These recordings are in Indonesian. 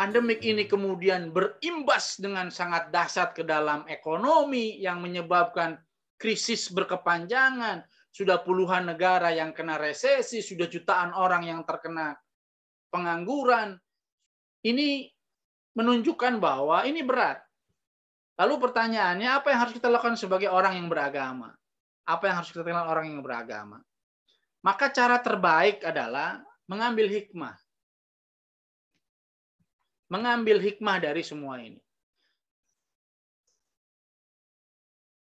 pandemik ini kemudian berimbas dengan sangat dahsyat ke dalam ekonomi yang menyebabkan krisis berkepanjangan. Sudah puluhan negara yang kena resesi, sudah jutaan orang yang terkena pengangguran. Ini menunjukkan bahwa ini berat. Lalu pertanyaannya, apa yang harus kita lakukan sebagai orang yang beragama? Apa yang harus kita lakukan orang yang beragama? Maka cara terbaik adalah mengambil hikmah. Mengambil hikmah dari semua ini.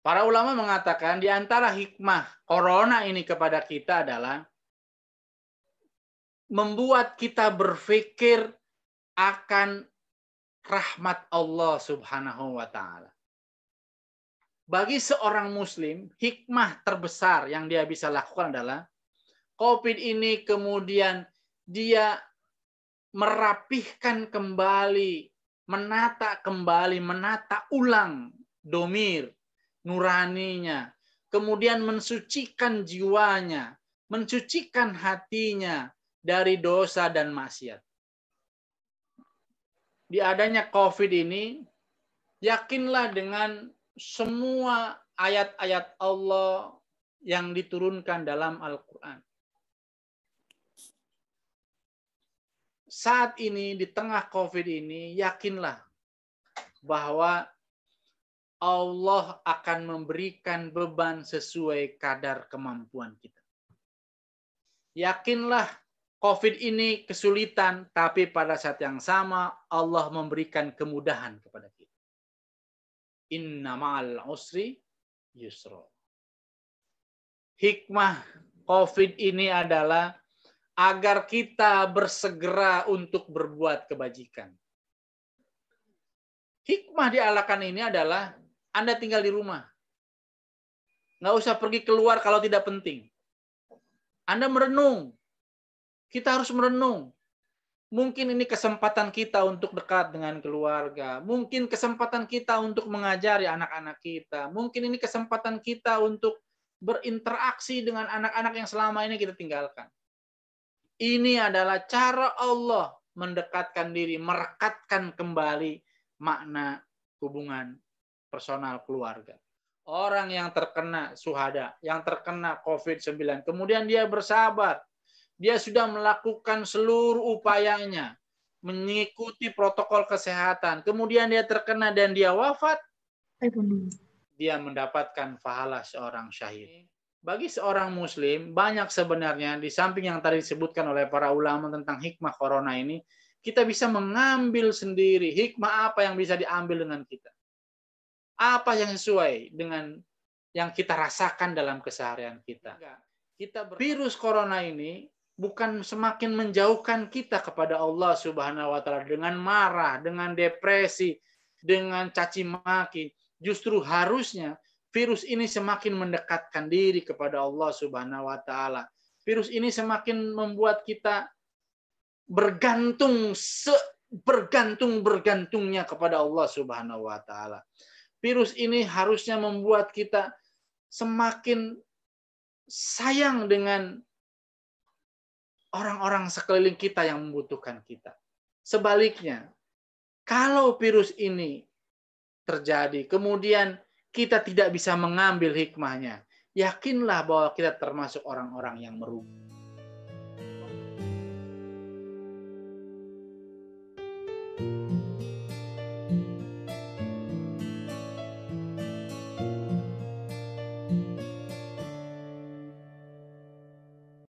Para ulama mengatakan di antara hikmah corona ini kepada kita adalah membuat kita berpikir akan rahmat Allah Subhanahu wa taala. Bagi seorang muslim, hikmah terbesar yang dia bisa lakukan adalah COVID ini kemudian dia merapihkan kembali, menata ulang domir, nuraninya, kemudian mensucikan jiwanya, mensucikan hatinya dari dosa dan maksiat. Di adanya COVID ini, yakinlah dengan semua ayat-ayat Allah yang diturunkan dalam Al-Quran. Saat ini, di tengah COVID ini, yakinlah bahwa Allah akan memberikan beban sesuai kadar kemampuan kita. Yakinlah COVID ini kesulitan, tapi pada saat yang sama Allah memberikan kemudahan kepada kita. Inna ma'al usri yusra. Hikmah COVID ini adalah agar kita bersegera untuk berbuat kebajikan. Hikmah dialakan ini adalah Anda tinggal di rumah. Nggak usah pergi keluar kalau tidak penting. Anda merenung. Kita harus merenung. Mungkin ini kesempatan kita untuk dekat dengan keluarga. Mungkin kesempatan kita untuk mengajari anak-anak kita. Mungkin ini kesempatan kita untuk berinteraksi dengan anak-anak yang selama ini kita tinggalkan. Ini adalah cara Allah mendekatkan diri, merekatkan kembali makna hubungan personal keluarga. Orang yang terkena syuhada, yang terkena COVID-19, kemudian dia bersabar. Dia sudah melakukan seluruh upayanya, mengikuti protokol kesehatan. Kemudian dia terkena dan dia wafat. Dia mendapatkan pahala seorang syahid. Bagi seorang muslim, banyak sebenarnya, di samping yang tadi disebutkan oleh para ulama tentang hikmah corona ini, kita bisa mengambil sendiri hikmah apa yang bisa diambil dengan kita. Apa yang sesuai dengan yang kita rasakan dalam keseharian kita. Virus corona ini bukan semakin menjauhkan kita kepada Allah Subhanahu wa taala dengan marah, dengan depresi, dengan caci maki. Justru harusnya virus ini semakin mendekatkan diri kepada Allah Subhanahu wa taala. Virus ini semakin membuat kita bergantung-bergantungnya kepada Allah Subhanahu wa taala. Virus ini harusnya membuat kita semakin sayang dengan orang-orang sekeliling kita yang membutuhkan kita. Sebaliknya, kalau virus ini terjadi, kemudian kita tidak bisa mengambil hikmahnya, yakinlah bahwa kita termasuk orang-orang yang merugi.